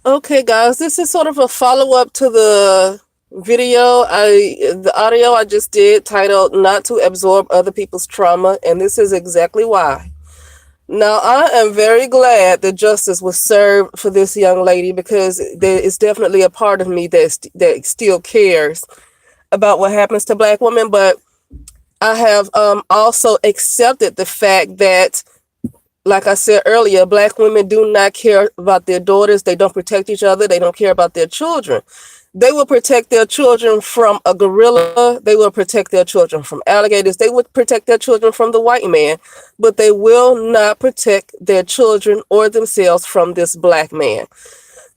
Okay, guys, this is sort of a follow-up to the audio I just did titled Not to Absorb Other People's Trauma, and this is exactly why. Now, I am very glad that justice was served for this young lady because there is definitely a part of me that still cares about what happens to black women, but I have also accepted the fact that, like I said earlier, black women do not care about their daughters. They don't protect each other. They don't care about their children. They will protect their children from a gorilla. They will protect their children from alligators. They would protect their children from the white man, but they will not protect their children or themselves from this black man.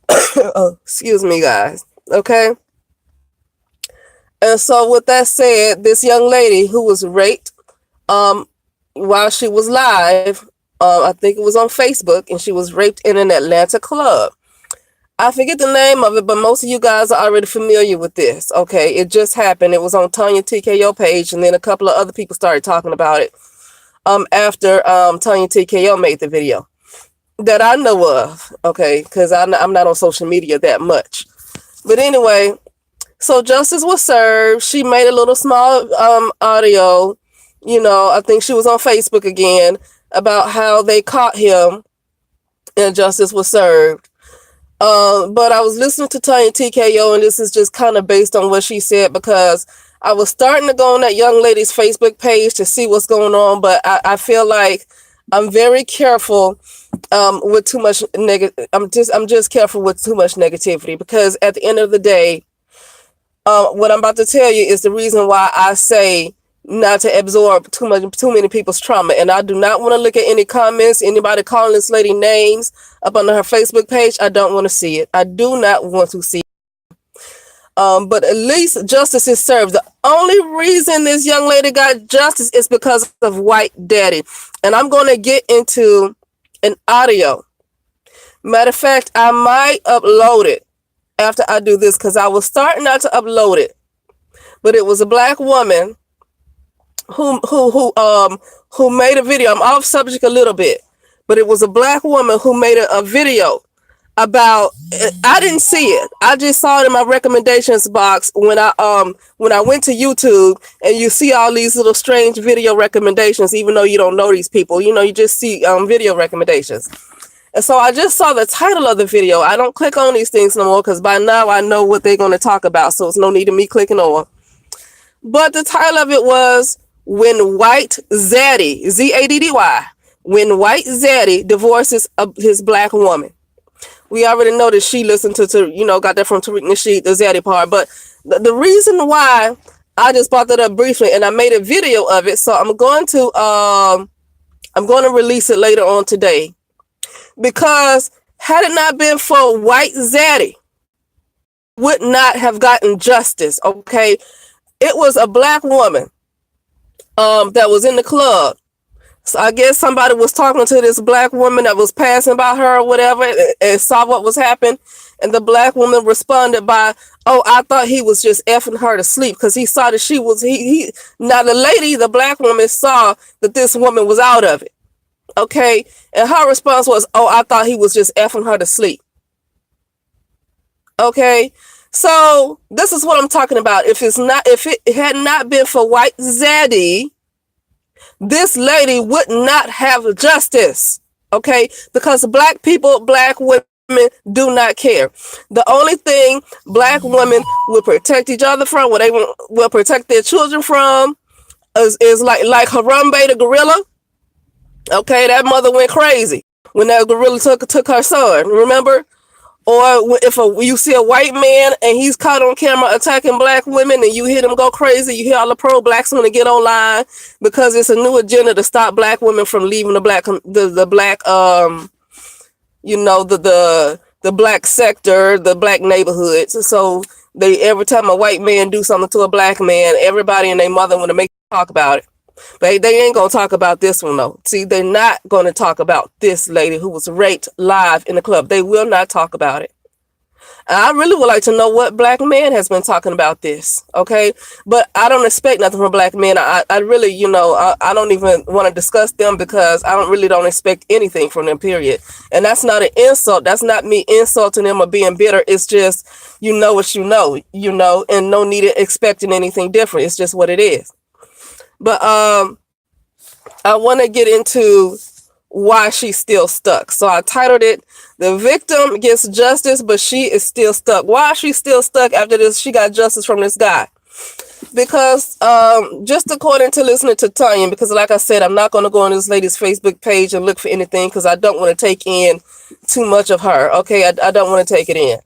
Oh, excuse me, guys. Okay. And so, with that said, this young lady who was raped um, while she was live, I think it was on Facebook, and she was raped in an Atlanta club. I forget the name of it, but most of you guys are already familiar with this. Okay, it just happened. It was on Tanya TKO page, and then a couple of other people started talking about it after Tanya TKO made the video that I know of. Okay, because I'm not on social media that much. But anyway, so justice was served. She made a little small audio. I think she was on Facebook again about how they caught him and justice was served. But I was listening to Tanya TKO, and this is just kind of based on what she said because I was starting to go on that young lady's Facebook page to see what's going on, but I feel like I'm very careful with too much I'm just careful with too much negativity because at the end of the day, what I'm about to tell you is the reason why I say not to absorb too many people's trauma. And I do not want to look at any comments, anybody calling this lady names up on her Facebook page. I don't want to see it. I do not want to see it. But at least justice is served. The only reason this young lady got justice is because of white daddy. And I'm going to get into an audio. Matter of fact, I might upload it after I do this because I was starting not to upload it. But it was a black woman who made a video. I'm off subject a little bit, but it was a black woman who made a video about. I didn't see it. I just saw it in my recommendations box when I went to YouTube, and you see all these little strange video recommendations, even though you don't know these people. You just see video recommendations. And so I just saw the title of the video. I don't click on these things no more because by now I know what they're going to talk about. So it's no need of me clicking on. But the title of it was When White Zaddy, Zaddy, When White Zaddy Divorces His Black Woman. We already know that she listened to got that from Tariq Nasheed, the Zaddy part. But the reason why I just brought that up briefly and I made a video of it. So I'm going to release it later on today. Because had it not been for White Zaddy, would not have gotten justice, okay? It was a black woman that was in the club. So I guess somebody was talking to this black woman that was passing by her or whatever and saw what was happening. And the black woman responded by, "Oh, I thought he was just effing her to sleep," because he saw that she was, now the black woman saw that this woman was out of it. Okay, and her response was, "Oh, I thought he was just effing her to sleep." Okay, so this is what I'm talking about. If it had not been for White Zaddy, this lady would not have justice. Okay, because black people, black women do not care. The only thing black women will protect each other from, what they will protect their children from, is like Harambe the gorilla. Okay, that mother went crazy when that gorilla took her son, remember? Or if you see a white man and he's caught on camera attacking black women and you hear them go crazy, you hear all the pro-blacks want to get online because it's a new agenda to stop black women from leaving the black the black sector, the black neighborhoods. So every time a white man do something to a black man, everybody and their mother want to make talk about it. But they ain't going to talk about this one, though. See, they're not going to talk about this lady who was raped live in the club. They will not talk about it. I really would like to know what black man has been talking about this, okay? But I don't expect nothing from black men. I really, I don't even want to discuss them because I don't expect anything from them, period. And that's not an insult. That's not me insulting them or being bitter. It's just, you know what and no need of expecting anything different. It's just what it is. But I want to get into why she's still stuck. So I titled it, "The Victim Gets Justice, but She is Still Stuck." Why is she still stuck after this? She got justice from this guy. Because just according to listening to Tanya, because like I said, I'm not going to go on this lady's Facebook page and look for anything because I don't want to take in too much of her. Okay, I don't want to take it in.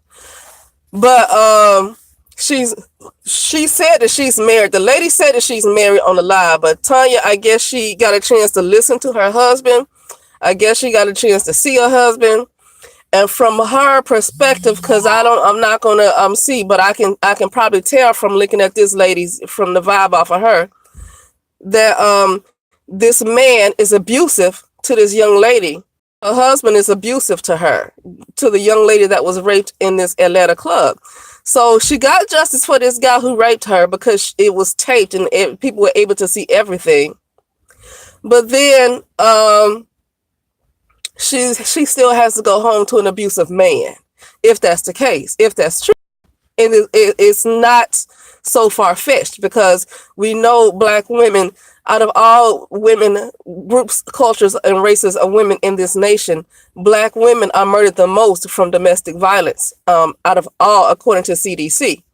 But she said that she's married. The lady said that she's married on the live, but Tanya, I guess she got a chance to listen to her husband. I guess she got a chance to see her husband, and from her perspective, because I'm not gonna see, but I can probably tell from looking at this lady's, from the vibe off of her, that this man is abusive to this young lady. Her husband is abusive to her, to the young lady that was raped in this Atlanta club. So she got justice for this guy who raped her because it was taped and people were able to see everything. But then she still has to go home to an abusive man, if that's the case, if that's true. And it's not so far-fetched because we know black women, out of all women groups, cultures, and races of women in this nation, black women are murdered the most from domestic violence out of all, according to CDC.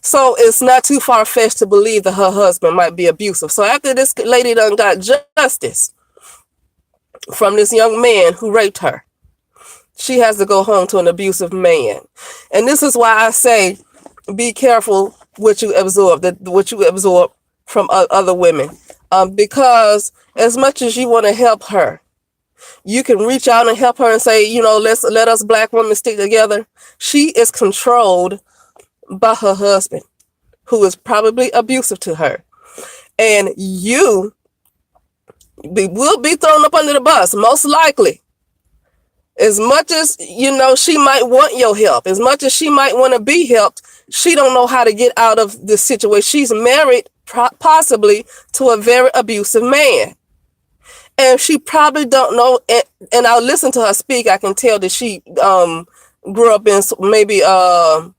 So it's not too far-fetched to believe that her husband might be abusive. So after this lady done got justice from this young man who raped her, she has to go home to an abusive man. And this is why I say, be careful what you absorb, from other women. Because as much as you want to help her, you can reach out and help her and say, let us black women stick together. She is controlled by her husband, who is probably abusive to her. And you will be thrown up under the bus, most likely. As much as, she might want your help, as much as she might want to be helped, she don't know how to get out of this situation. She's married possibly to a very abusive man. And she probably don't know, and I'll listen to her speak, I can tell that she grew up in maybe, grew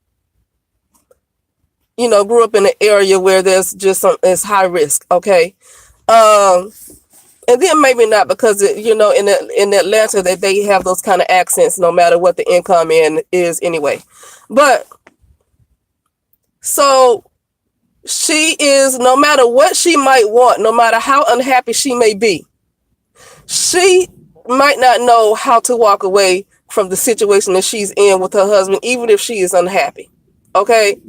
up in an area where there's just it's high risk, okay? And then maybe not because, in Atlanta, they have those kind of accents no matter what the income is anyway. But, so, she is, no matter what she might want, no matter how unhappy she may be, she might not know how to walk away from the situation that she's in with her husband, even if she is unhappy. Okay?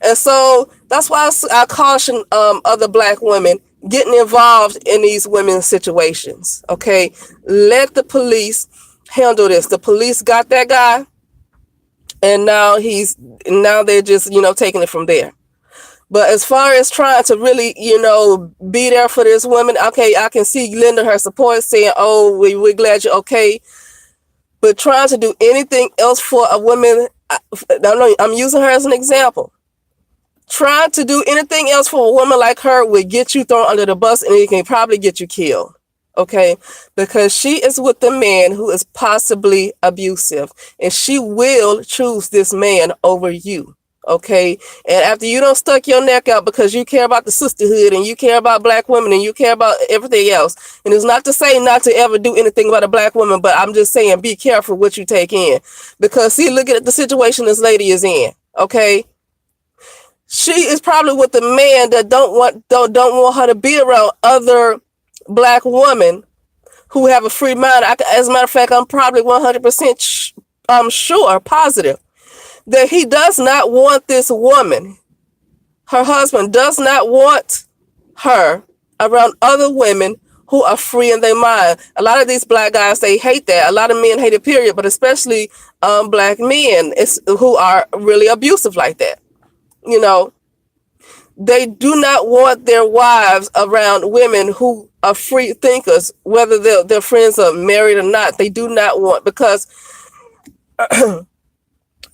And so, that's why I caution other black women getting involved in these women's situations. Okay, let the police handle this. The police got that guy, and now they're just taking it from there. But as far as trying to really be there for this woman, okay, I can see lending her support, saying, "Oh, we're glad you're okay," but trying to do anything else for a woman, I'm using her as an example. Trying to do anything else for a woman like her would get you thrown under the bus, and it can probably get you killed. Okay? Because she is with a man who is possibly abusive, and she will choose this man over you. Okay? And after you don't stuck your neck out because you care about the sisterhood and you care about black women and you care about everything else. And it's not to say not to ever do anything about a black woman, but I'm just saying be careful what you take in. Because see, look at the situation this lady is in. Okay? She is probably with a man that don't want her to be around other black women who have a free mind. As a matter of fact, I'm probably 100% positive that he does not want this woman. Her husband does not want her around other women who are free in their mind. A lot of these black guys, they hate that. A lot of men hate it, period, but especially black men who are really abusive like that. They do not want their wives around women who are free thinkers, whether their friends are married or not. They do not want, because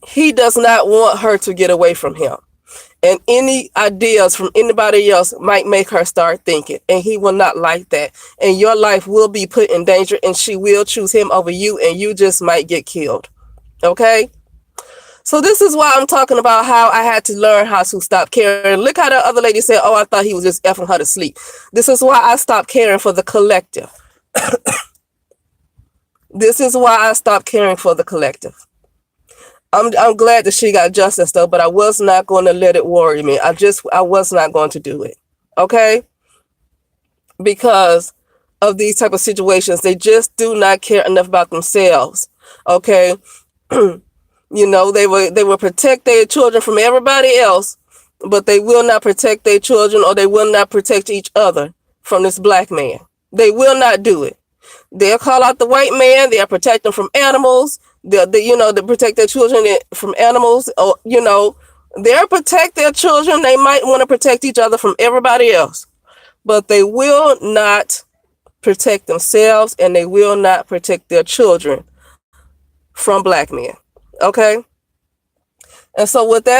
He does not want her to get away from him. And any ideas from anybody else might make her start thinking. And he will not like that. And your life will be put in danger, and she will choose him over you, and you just might get killed. Okay? So this is why I'm talking about how I had to learn how to stop caring. Look how the other lady said, oh, I thought he was just effing her to sleep. This is why I stopped caring for the collective. This is why I stopped caring for the collective. I'm glad that she got justice though, but I was not going to let it worry me. I was not going to do it. Okay? Because of these type of situations, they just do not care enough about themselves. Okay? They will protect their children from everybody else, but they will not protect their children, or they will not protect each other from this black man. They will not do it. They'll call out the white man. They'll protect them from animals. They protect their children from animals. Or, they'll protect their children. They might want to protect each other from everybody else, but they will not protect themselves, and they will not protect their children from black men. Okay? And so with that